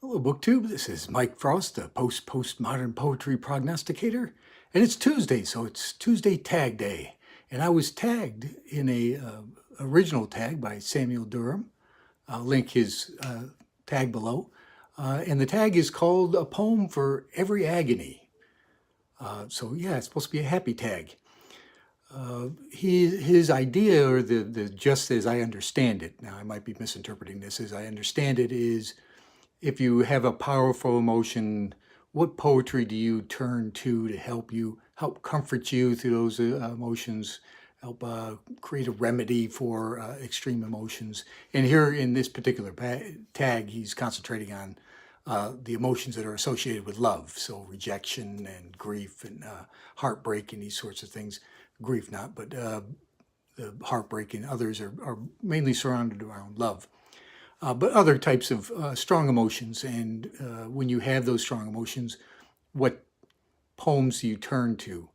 Hello, BookTube. This is Mike Frost, the postmodern poetry prognosticator, and it's Tuesday, so it's Tuesday Tag Day. And I was tagged in a original tag by Samuel Daram. I'll link his tag below. And the tag is called "A Poem for Every Agony." So yeah, it's supposed to be a happy tag. His idea, or the just as I understand it, now I might be misinterpreting this, as I understand it, is if you have a powerful emotion, what poetry do you turn to help comfort you through those emotions, help create a remedy for extreme emotions? And here in this particular tag, he's concentrating on the emotions that are associated with love, so rejection and grief and heartbreak and these sorts of things. Grief not, but the heartbreak and others are mainly surrounded around love. But other types of strong emotions. And when you have those strong emotions, what poems do you turn to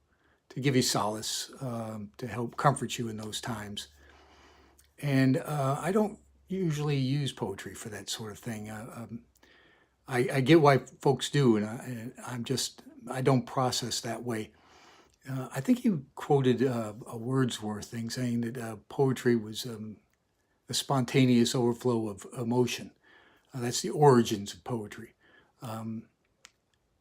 give you solace, to help comfort you in those times? And I don't usually use poetry for that sort of thing. I get why folks do, and I don't process that way. I think you quoted a Wordsworth thing saying that poetry was a spontaneous overflow of emotion. That's the origins of poetry. And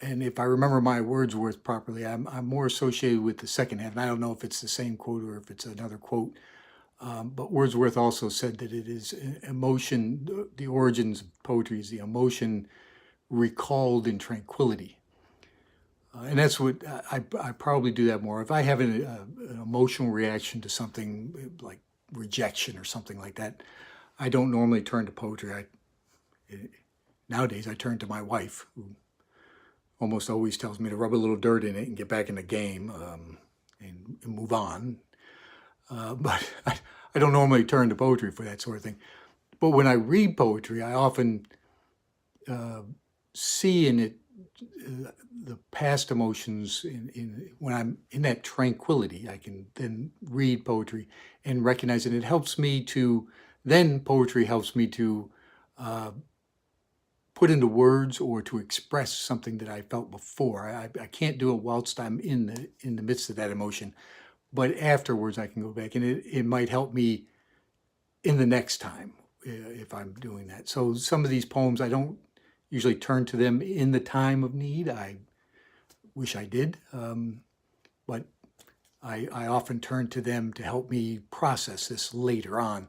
if I remember my Wordsworth properly, I'm more associated with the second half. And I don't know if it's the same quote or if it's another quote. But Wordsworth also said that it is emotion, the origins of poetry is the emotion recalled in tranquility. And that's what I probably do that more. If I have an emotional reaction to something like rejection or something like that, I don't normally turn to poetry. Nowadays, I turn to my wife, who almost always tells me to rub a little dirt in it and get back in the game and move on. But I don't normally turn to poetry for that sort of thing. But when I read poetry, I often see in it the past emotions. When I'm in that tranquility, I can then read poetry and recognize it. It helps me to, then poetry helps me to put into words or to express something that I felt before. I can't do it whilst I'm in the midst of that emotion, but afterwards I can go back, and it might help me in the next time if I'm doing that. So some of these poems, I don't usually turn to them in the time of need. I wish I did, but I often turn to them to help me process this later on.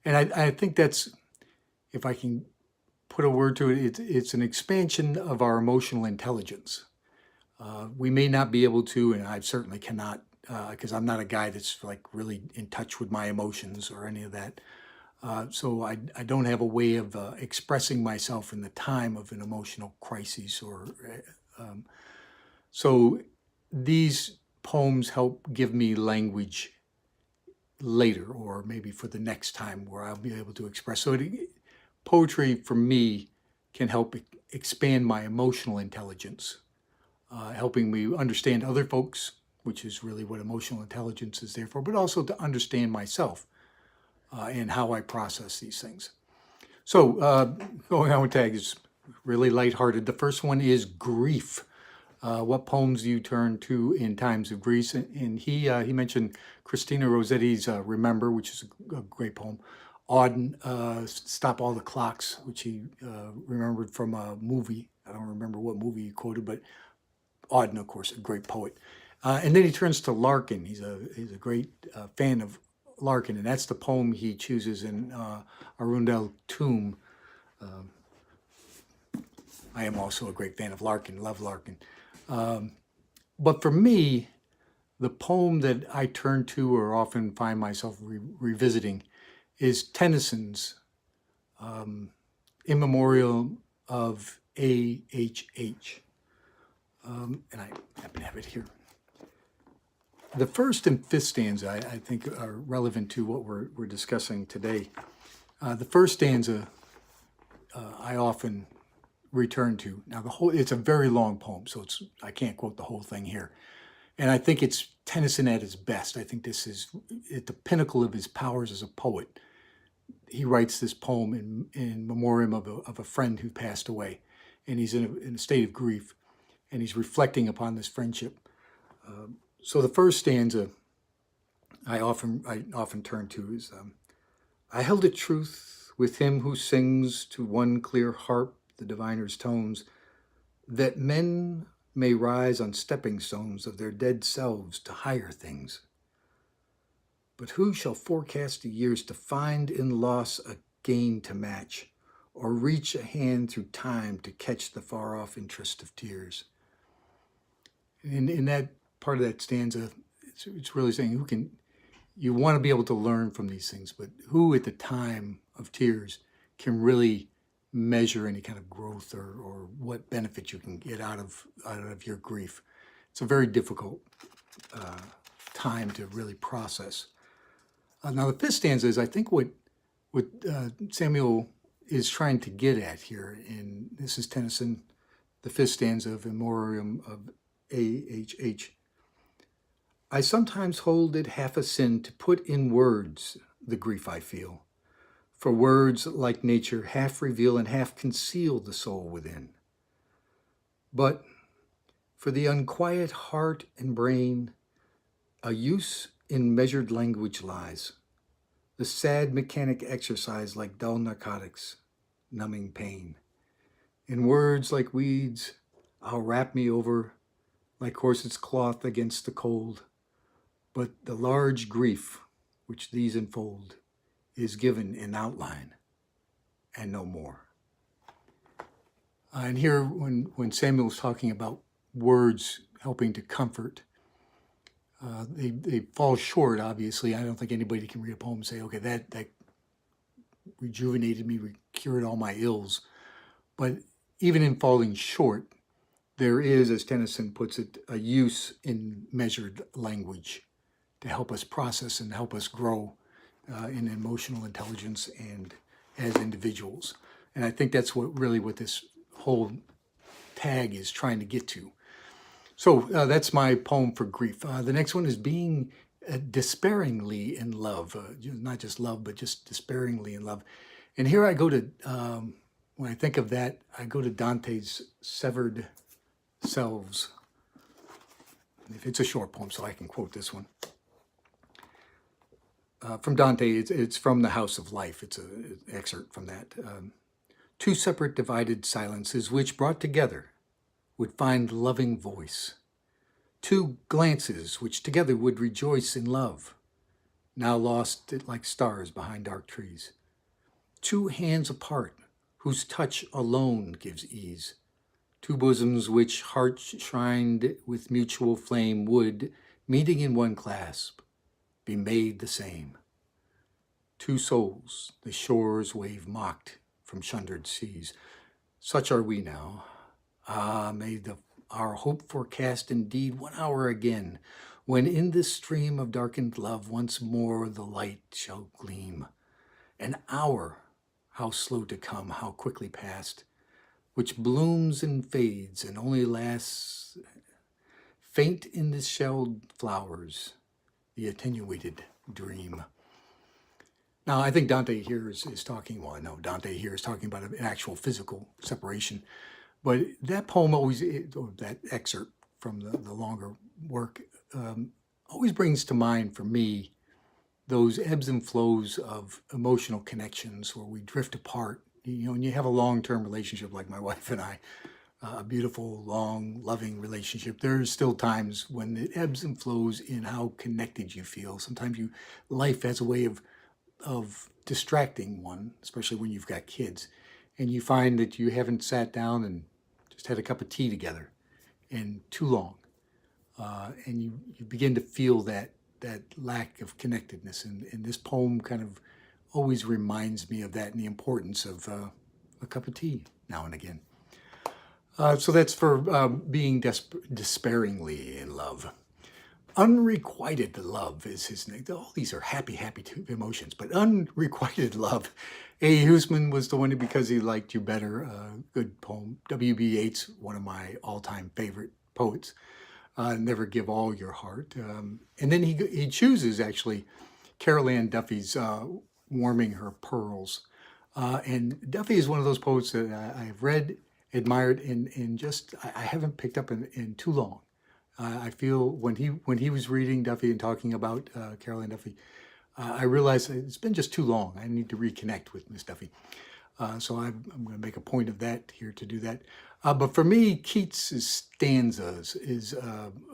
And I think that's, if I can put a word to it, it's an expansion of our emotional intelligence. We may not be able to, and I certainly cannot, because I'm not a guy that's like really in touch with my emotions or any of that. So I don't have a way of expressing myself in the time of an emotional crisis. So these poems help give me language later, or maybe for the next time where I'll be able to express. So poetry for me can help expand my emotional intelligence, helping me understand other folks, which is really what emotional intelligence is there for, but also to understand myself and how I process these things. So going on with tags is really lighthearted. The first one is grief. What poems do you turn to in times of grief? And he mentioned Christina Rossetti's "Remember," which is a great poem. Auden, "Stop All the Clocks," which he remembered from a movie. I don't remember what movie he quoted, but Auden, of course, a great poet. And then he turns to Larkin. He's a great fan of Larkin, and that's the poem he chooses in Arundel Tomb. I am also a great fan of Larkin, love Larkin. But for me, the poem that I turn to or often find myself revisiting is Tennyson's "In Memoriam of A.H.H." And I happen to have it here. The first and fifth stanza, I think, are relevant to what we're discussing today. The first stanza I often return to. Now, it's a very long poem, so I can't quote the whole thing here. And I think it's Tennyson at his best. I think this is at the pinnacle of his powers as a poet. he writes this poem in memoriam of a friend who passed away, and he's in a state of grief, and he's reflecting upon this friendship. So the first stanza I often turn to is, I held a truth with him who sings to one clear harp the diviner's tones, that men may rise on stepping stones of their dead selves to higher things. But who shall forecast the years to find in loss a gain to match, or reach a hand through time to catch the far-off interest of tears? In that part of that stanza, it's really saying you want to be able to learn from these things, but who at the time of tears can really measure any kind of growth or what benefit you can get out of your grief? It's a very difficult time to really process. Now the fifth stanza is, I think, what Samuel is trying to get at here, and this is Tennyson, the fifth stanza of In Memoriam of A.H.H. I sometimes hold it half a sin to put in words the grief I feel, for words, like nature, half reveal and half conceal the soul within. But for the unquiet heart and brain, a use in measured language lies, the sad mechanic exercise like dull narcotics, numbing pain. In words like weeds, I'll wrap me over, like corset's cloth against the cold, but the large grief which these enfold is given in outline and no more. And here, when Samuel's talking about words helping to comfort, they fall short, obviously. I don't think anybody can read a poem and say, okay, that rejuvenated me, cured all my ills. But even in falling short, there is, as Tennyson puts it, a use in measured language to help us process and help us grow in emotional intelligence and as individuals. And I think that's what this whole tag is trying to get to. So that's my poem for grief. The next one is Being Despairingly in Love. Not just love, but just despairingly in love. And here I go to, when I think of that, I go to Dante's Severed Selves. If it's a short poem, so I can quote this one. From Dante, it's from the House of Life. It's an excerpt from that. Two separate divided silences which brought together would find loving voice. Two glances which together would rejoice in love, now lost like stars behind dark trees. Two hands apart whose touch alone gives ease. Two bosoms which hearts shrined with mutual flame would, meeting in one clasp, be made the same. Two souls the shores wave mocked from sundered seas. Such are we now. Ah, may our hope forecast indeed 1 hour again, when in this stream of darkened love once more the light shall gleam. An hour, how slow to come, how quickly past, which blooms and fades and only lasts, faint in the shelled flowers, the attenuated dream. Now, I think Dante here is talking, well, no, Dante here is talking about an actual physical separation. But that poem always, or that excerpt from the longer work, always brings to mind for me those ebbs and flows of emotional connections where we drift apart. You know, and you have a long-term relationship like my wife and I, a beautiful, long, loving relationship. There's still times when it ebbs and flows in how connected you feel. Sometimes life has a way of distracting one, especially when you've got kids. And you find that you haven't sat down and just had a cup of tea together in too long. And you begin to feel that lack of connectedness. And this poem kind of always reminds me of that and the importance of a cup of tea now and again. So that's for being despairingly in love. Unrequited love is his name. All these are happy emotions, but unrequited love. A. Huisman was the one because he liked you better. Good poem. W.B. Yeats, one of my all-time favorite poets. Never give all your heart. And then he chooses, actually, Carol Ann Duffy's warming her pearls. And Duffy is one of those poets that I've read, admired, and just I haven't picked up in too long. I feel when he was reading Duffy and talking about Caroline Duffy, I realized it's been just too long. I need to reconnect with Miss Duffy. So I'm going to make a point of that here to do that. But for me, Keats's stanzas is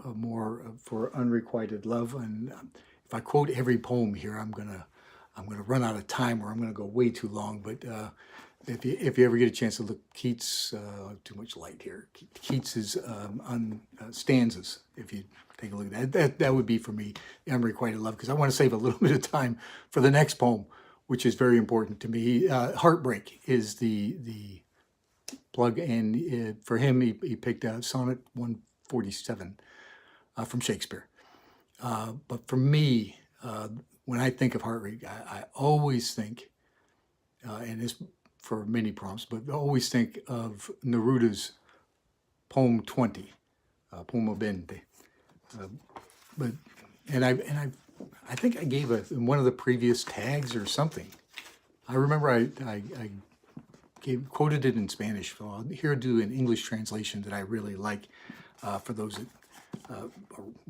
more for unrequited love. And if I quote every poem here, I'm gonna run out of time, or I'm gonna go way too long. But if you ever get a chance to look, Keats, too much light here. Keats's on stanzas. If you take a look at that would be for me unrequited love, because I want to save a little bit of time for the next poem, which is very important to me. Heartbreak is the plug, and for him, he picked Sonnet 147 from Shakespeare. But for me, when I think of heartbreak, I always think, and this for many prompts, but always think of Neruda's poem 20, Poema Bente. I think I gave in one of the previous tags or something. I remember I quoted it in Spanish. So I'll here do an English translation that I really like for those that are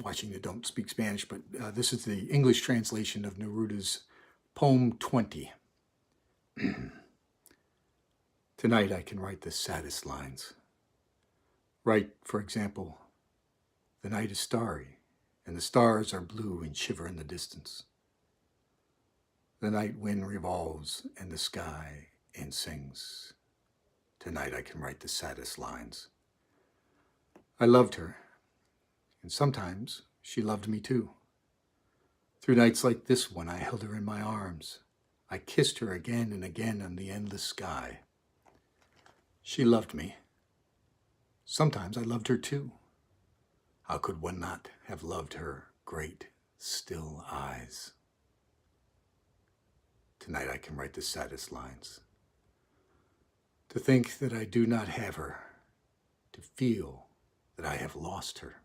watching that don't speak Spanish. But this is the English translation of Neruda's poem 20. Tonight I can write the saddest lines. Write, for example, the night is starry, and the stars are blue and shiver in the distance. The night wind revolves in the sky and sings. Tonight I can write the saddest lines. I loved her, and sometimes she loved me too. Through nights like this one, I held her in my arms. I kissed her again and again on the endless sky. She loved me. Sometimes I loved her too. How could one not have loved her great, still eyes? Tonight I can write the saddest lines. To think that I do not have her. To feel that I have lost her.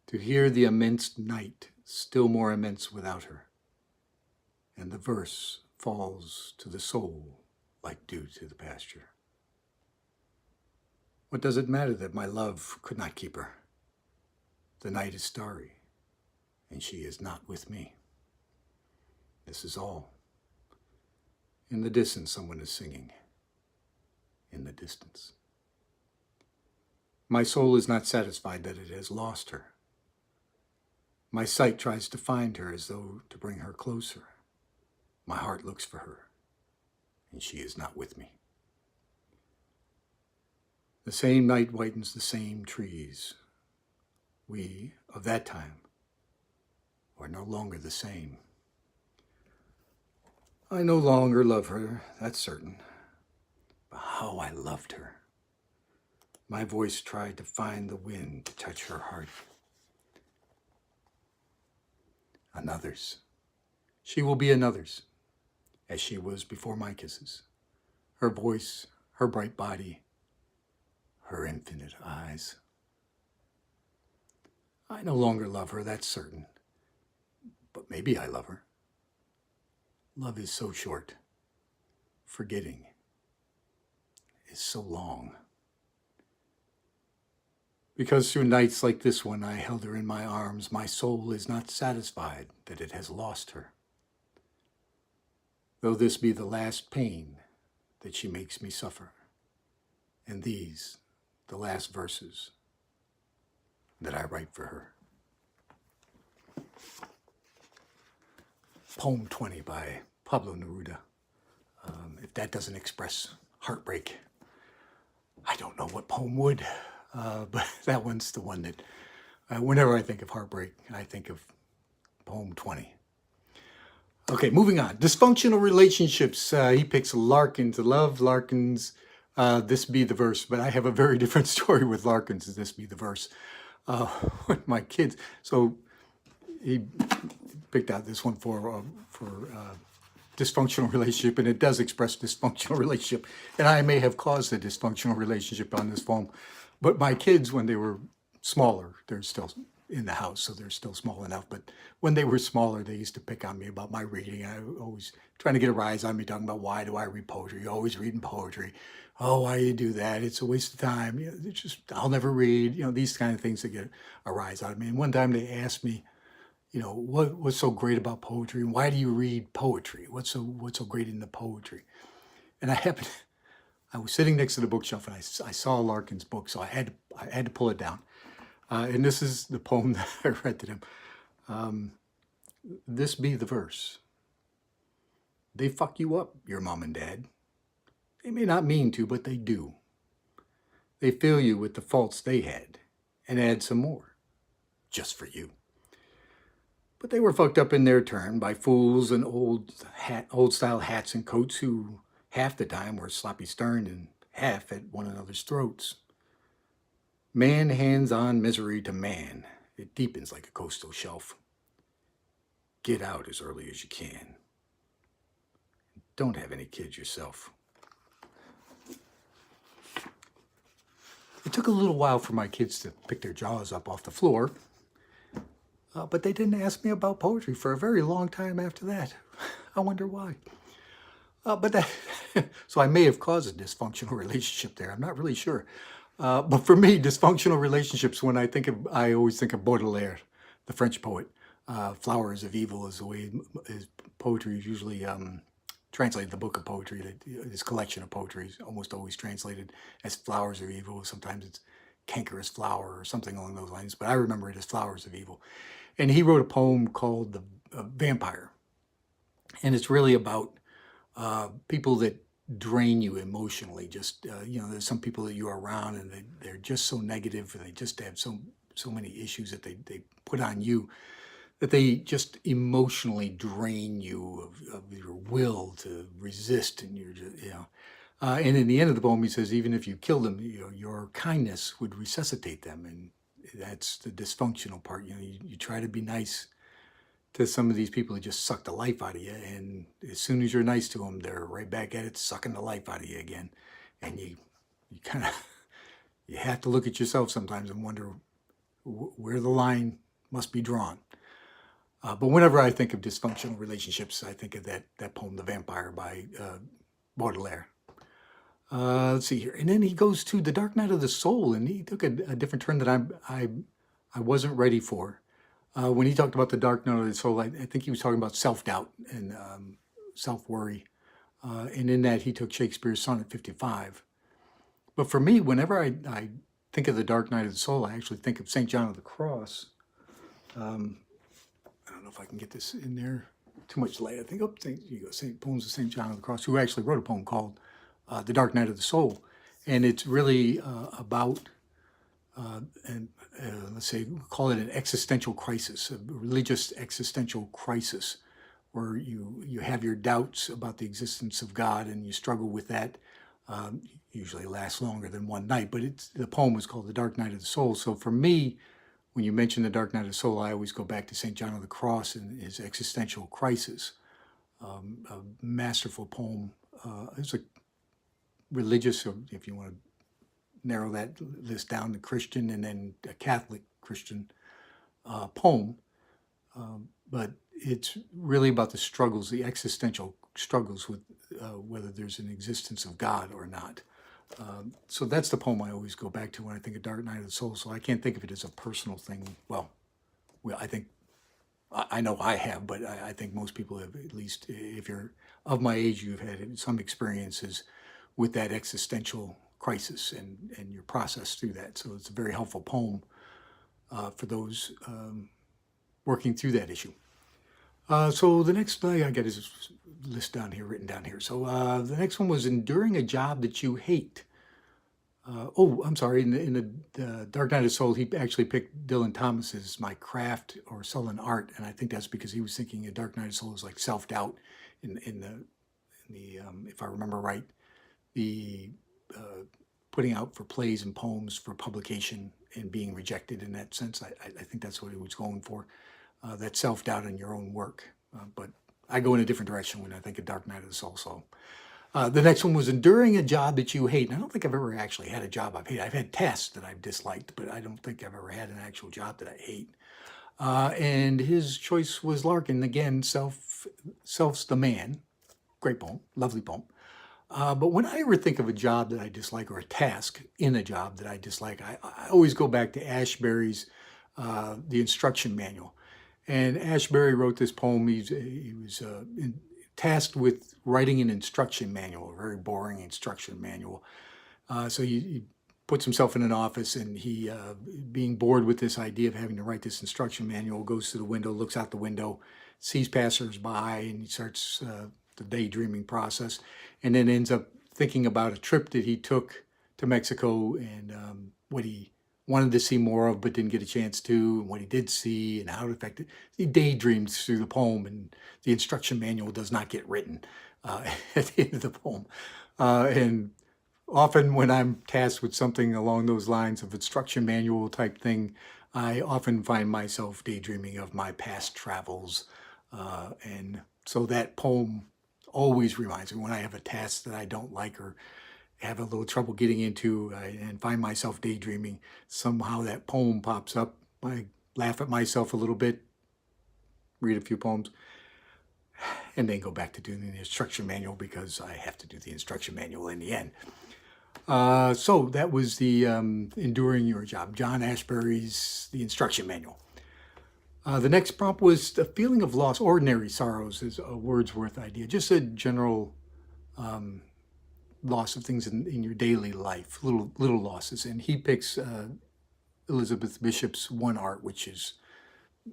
To hear the immense night still more immense without her. And the verse falls to the soul like dew to the pasture. What does it matter that my love could not keep her? The night is starry, and she is not with me. This is all. In the distance, someone is singing. In the distance. My soul is not satisfied that it has lost her. My sight tries to find her as though to bring her closer. My heart looks for her, and she is not with me. The same night whitens the same trees. We, of that time, are no longer the same. I no longer love her, that's certain. But how I loved her. My voice tried to find the wind to touch her heart. Another's. She will be another's, as she was before my kisses. Her voice, her bright body, her infinite eyes. I no longer love her, that's certain. But maybe I love her. Love is so short. Forgetting is so long. Because through nights like this one, I held her in my arms, my soul is not satisfied that it has lost her. Though this be the last pain that she makes me suffer, and these, the last verses that I write for her. Poem 20 by Pablo Neruda. If that doesn't express heartbreak, I don't know what poem would. But that one's the one that, whenever I think of heartbreak, I think of poem 20. Okay, moving on. Dysfunctional relationships. He picks Larkins. Love Larkins. This be the verse. But I have a very different story with Larkins. This be the verse. With my kids. So he picked out this one for dysfunctional relationship, and it does express dysfunctional relationship. And I may have caused a dysfunctional relationship on this poem. But my kids, when they were smaller, they're still in the house, so they're still small enough. But when they were smaller, they used to pick on me about my reading. I was always trying to get a rise on me, talking about why do I read poetry? You're always reading poetry. Oh, why do you do that? It's a waste of time. It's just I'll never read. These kind of things that get a rise out of me. And one time they asked me, what's so great about poetry, and why do you read poetry? What's so great in the poetry? And I was sitting next to the bookshelf, and I saw Larkin's book, so I had to pull it down. And this is the poem that I read to them. This be the verse. They fuck you up, your mom and dad. They may not mean to, but they do. They fill you with the faults they had and add some more, just for you. But they were fucked up in their turn by fools and old-style hats and coats who half the time were sloppy stern and half at one another's throats. Man hands on misery to man. It deepens like a coastal shelf. Get out as early as you can. Don't have any kids yourself. It took a little while for my kids to pick their jaws up off the floor, but they didn't ask me about poetry for a very long time after that. I wonder why. So I may have caused a dysfunctional relationship there. I'm not really sure. But for me, dysfunctional relationships, I always think of Baudelaire, the French poet. Flowers of Evil is the way his poetry is usually translated. The book of poetry, his collection of poetry is almost always translated as Flowers of Evil. Sometimes it's Cankerous Flower or something along those lines, but I remember it as Flowers of Evil. And he wrote a poem called The Vampire. And it's really about people that drain you emotionally. Just, there's some people that you're around and they're just so negative, and they just have so many issues that they put on you, that they just emotionally drain you of your will to resist. And you're just, and in the end of the poem, he says, even if you killed them, your kindness would resuscitate them. And that's the dysfunctional part. You try to be nice to some of these people who just suck the life out of you, and as soon as you're nice to them, they're right back at it, sucking the life out of you again. And you kind of, you have to look at yourself sometimes and wonder where the line must be drawn. But whenever I think of dysfunctional relationships, I think of that poem, The Vampire, by Baudelaire. Let's see here. And then he goes to The Dark Night of the Soul, and he took a different turn that I wasn't ready for. When he talked about the dark night of the soul, I think he was talking about self-doubt and self-worry. And in that, he took Shakespeare's Sonnet 55. But for me, whenever I think of the dark night of the soul, I actually think of St. John of the Cross. I don't know if I can get this in there. Too much light. I think, you go, Poems of St. John of the Cross, who actually wrote a poem called The Dark Night of the Soul. And it's really about, let's say, call it an existential crisis, a religious existential crisis, where you have your doubts about the existence of God and you struggle with that. Usually lasts longer than one night, but the poem is called The Dark Night of the Soul. So for me, when you mention The Dark Night of the Soul, I always go back to St. John of the Cross and his existential crisis. A masterful poem. It's a religious, if you want to narrow that list down to Christian and then a Catholic Christian poem. But it's really about the struggles, the existential struggles with whether there's an existence of God or not. So that's the poem I always go back to when I think of Dark Night of the Soul. So I can't think of it as a personal thing. Well, I think, I know I have, but I think most people have, at least if you're of my age, you've had some experiences with that existential crisis and your process through that. So it's a very helpful poem for those working through that issue. So the next thing I got is list down here, written down here. So the next one was enduring a job that you hate. I'm sorry. In the Dark Night of the Soul, he actually picked Dylan Thomas's "My Craft" or "Sullen Art," and I think that's because he was thinking a Dark Night of the Soul is like self-doubt. In the if I remember right, the putting out for plays and poems for publication and being rejected in that sense. I think that's what he was going for. That self-doubt in your own work. But I go in a different direction when I think of Dark Night of the Soul. So The next one was enduring a job that you hate. And I don't think I've ever actually had a job I've hated. I've had tasks that I've disliked, but I don't think I've ever had an actual job that I hate. And his choice was Larkin. Again, self's the man. Great poem, lovely poem. But when I ever think of a job that I dislike or a task in a job that I dislike, I always go back to Ashbery's The Instruction Manual. And Ashbery wrote this poem. He was tasked with writing an instruction manual, a very boring instruction manual. So he puts himself in an office, and he, being bored with this idea of having to write this instruction manual, goes to the window, looks out the window, sees passersby, and he starts the daydreaming process, and then ends up thinking about a trip that he took to Mexico and what he wanted to see more of but didn't get a chance to, and what he did see and how it affected. He daydreams through the poem, and the instruction manual does not get written at the end of the poem. And often when I'm tasked with something along those lines of instruction manual type thing, I often find myself daydreaming of my past travels. And so that poem always reminds me when I have a task that I don't like or have a little trouble getting into and find myself daydreaming, somehow that poem pops up. I laugh at myself a little bit, read a few poems, and then go back to doing the instruction manual because I have to do the instruction manual in the end. So that was the Enduring Your Job, John Ashbery's The Instruction Manual. The next prompt was The Feeling of Loss, Ordinary Sorrows is a Wordsworth idea, just a general loss of things in your daily life, little losses. And he picks Elizabeth Bishop's One Art, which is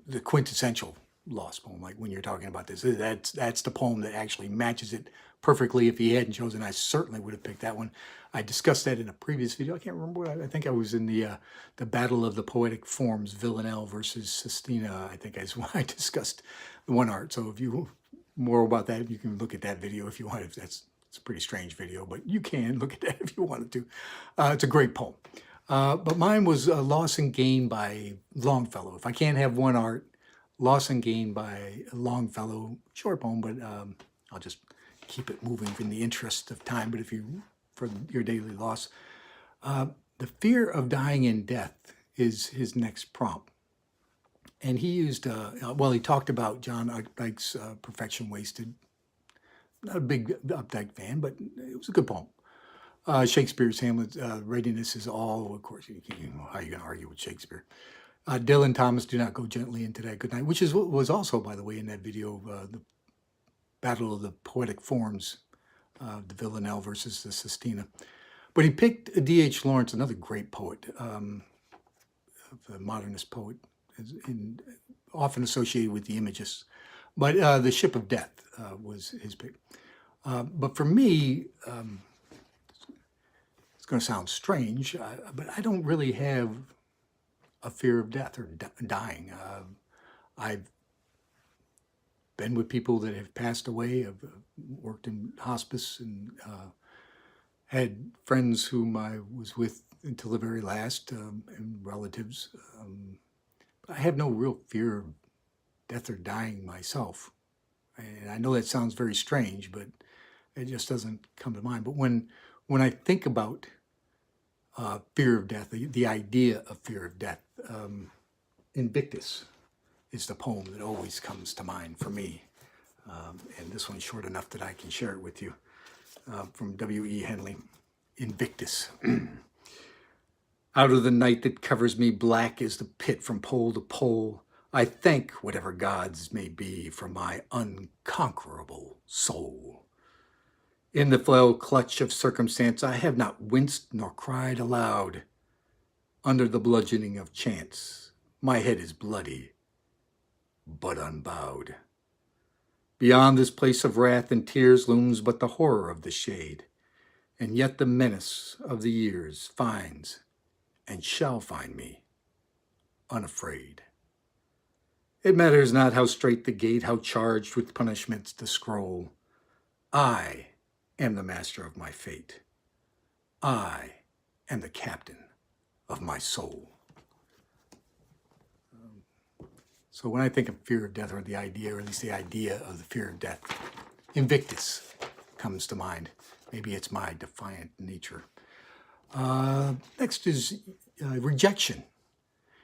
the quintessential loss poem. Like when you're talking about this, that's the poem that actually matches it perfectly. If he hadn't chosen, I certainly would have picked that one. I discussed that in a previous video. I can't remember what I think I was in the Battle of the Poetic Forms, Villanelle versus Sistina. I think is when I discussed the One Art. So if you more about that, you can look at that video if you want. If it's a pretty strange video, but you can look at that if you wanted to. It's a great poem. But mine was Loss and Gain by Longfellow. If I can't have One Art, Loss and Gain by Longfellow. Short poem, but I'll just keep it moving in the interest of time. But if you, for your daily loss, the fear of dying in death is his next prompt. And he used, he talked about John Updike's Perfection Wasted. Not a big Updike fan, but it was a good poem. Shakespeare's Hamlet's readiness is all, of course, how are you going to argue with Shakespeare? Dylan Thomas, Do Not Go Gently Into That Good Night, which is what was also, by the way, in that video, the Battle of the Poetic Forms, the Villanelle versus the Sistina. But he picked D.H. Lawrence, another great poet, the modernist poet, often associated with the Imagists. But The Ship of Death was his pick. But for me, it's going to sound strange, but I don't really have a fear of death or dying. I've been with people that have passed away. I've worked in hospice and had friends whom I was with until the very last, and relatives. I have no real fear of death or dying myself. And I know that sounds very strange, but it just doesn't come to mind. But when I think about fear of death, the idea of fear of death, Invictus is the poem that always comes to mind for me. And this one's short enough that I can share it with you. From W.E. Henley, Invictus. Out of the night that covers me black as the pit from pole to pole, I thank whatever gods may be for my unconquerable soul. In the fell clutch of circumstance, I have not winced nor cried aloud. Under the bludgeoning of chance, my head is bloody, but unbowed. Beyond this place of wrath and tears looms but the horror of the shade, and yet the menace of the years finds and shall find me unafraid. It matters not how strait the gate, how charged with punishments the scroll. I am the master of my fate. I am the captain of my soul. So when I think of fear of death, or the idea, or at least the idea of the fear of death, Invictus comes to mind. Maybe it's my defiant nature. Next is Rejection.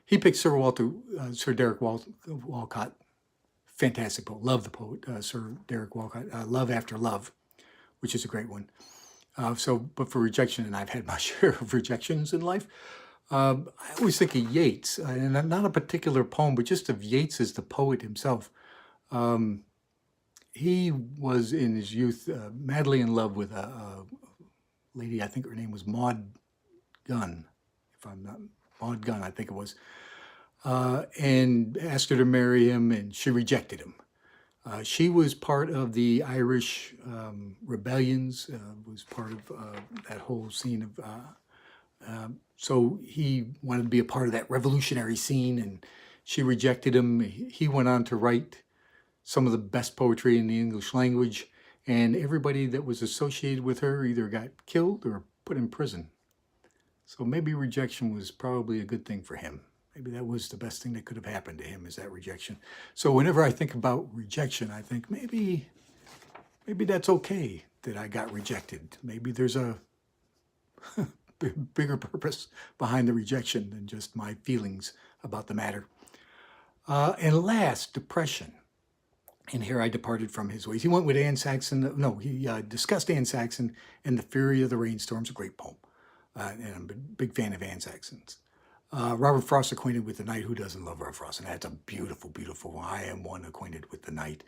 He picked Sir Derek Walcott. Fantastic poet. Love the poet, Sir Derek Walcott. Love After Love, which is a great one. But for rejection, and I've had my share of rejections in life, I always think of Yeats, and not a particular poem, but just of Yeats as the poet himself. He was in his youth madly in love with a lady, I think her name was Maud Gunn, Maud Gunn, I think it was, and asked her to marry him, and she rejected him. She was part of the Irish rebellions, was part of that whole scene of, so he wanted to be a part of that revolutionary scene, and she rejected him. He went on to write some of the best poetry in the English language, and everybody that was associated with her either got killed or put in prison. So maybe rejection was probably a good thing for him. Maybe that was the best thing that could have happened to him, is that rejection. So whenever I think about rejection, I think maybe that's okay that I got rejected. Maybe there's a bigger purpose behind the rejection than just my feelings about the matter. And last, Depression. And here I departed from his ways. He went with Anne Saxon. No, he discussed Anne Saxon and The Fury of the Rainstorms, a great poem. And I'm a big fan of Anne Saxon's. Robert Frost, Acquainted with the Night. Who doesn't love Robert Frost? And that's a beautiful, beautiful one. I am one acquainted with the night.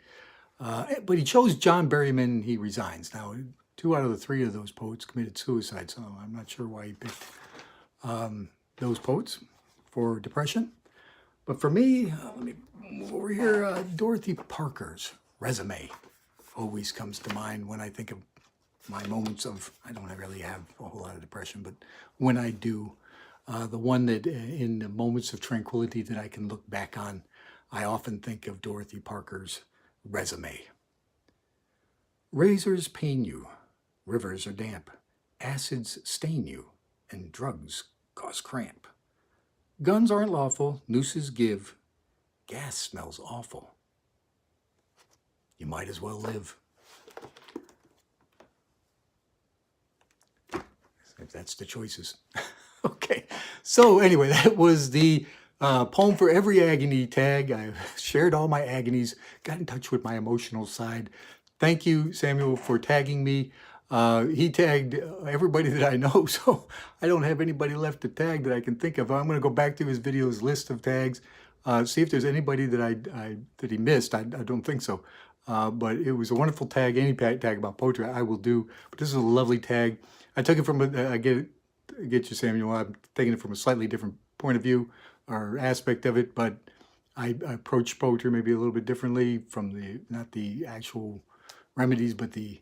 But he chose John Berryman, He Resigns. Now, 2 out of the 3 of those poets committed suicide, so I'm not sure why he picked those poets for depression. But for me, let me move over here. Dorothy Parker's Resume always comes to mind when I think of my moments of, I don't really have a whole lot of depression, but when I do, the one that in the moments of tranquility that I can look back on, I often think of Dorothy Parker's Resume. Razors pain you, rivers are damp, acids stain you, and drugs cause cramp. Guns aren't lawful, nooses give, gas smells awful. You might as well live. That's the choices. Okay, so anyway, that was the poem for every agony tag. I shared all my agonies, got in touch with my emotional side. Thank you, Samuel, for tagging me. He tagged everybody that I know, so I don't have anybody left to tag that I can think of. I'm going to go back to his video's list of tags, see if there's anybody that that he missed. I don't think so. But it was a wonderful tag. Any tag about poetry I will do. But this is a lovely tag. I took it from I get you, Samuel. I'm taking it from a slightly different point of view or aspect of it, but I approach poetry maybe a little bit differently from not the actual remedies, but the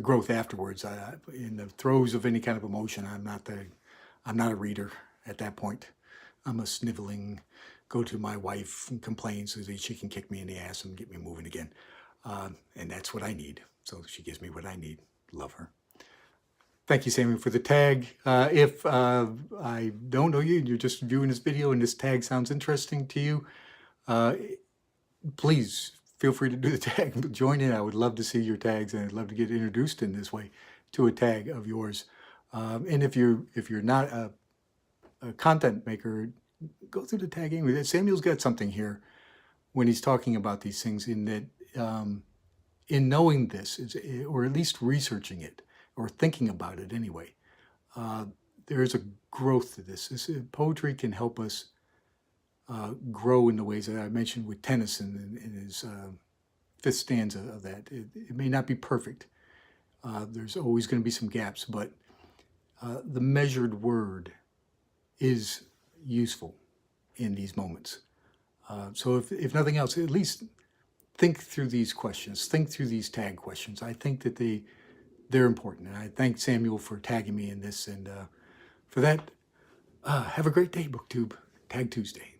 growth afterwards. In the throes of any kind of emotion, I'm not a reader at that point. I'm a sniveling, go to my wife and complain so that she can kick me in the ass and get me moving again. And that's what I need. So she gives me what I need. Love her. Thank you, Samuel, for the tag. If I don't know you and you're just viewing this video and this tag sounds interesting to you, please feel free to do the tag. Join in. I would love to see your tags, and I'd love to get introduced in this way to a tag of yours. And if you're not a content maker, go through the tagging. Samuel's got something here when he's talking about these things, in that in knowing this, or at least researching it, or thinking about it anyway, there is a growth to this. Poetry can help us grow in the ways that I mentioned with Tennyson in his 5th stanza of that. It may not be perfect. There's always going to be some gaps, but the measured word is useful in these moments. So if nothing else, at least think through these questions, think through these tag questions. I think that they're important. And I thank Samuel for tagging me in this. And for that, have a great day, BookTube. Tag Tuesday.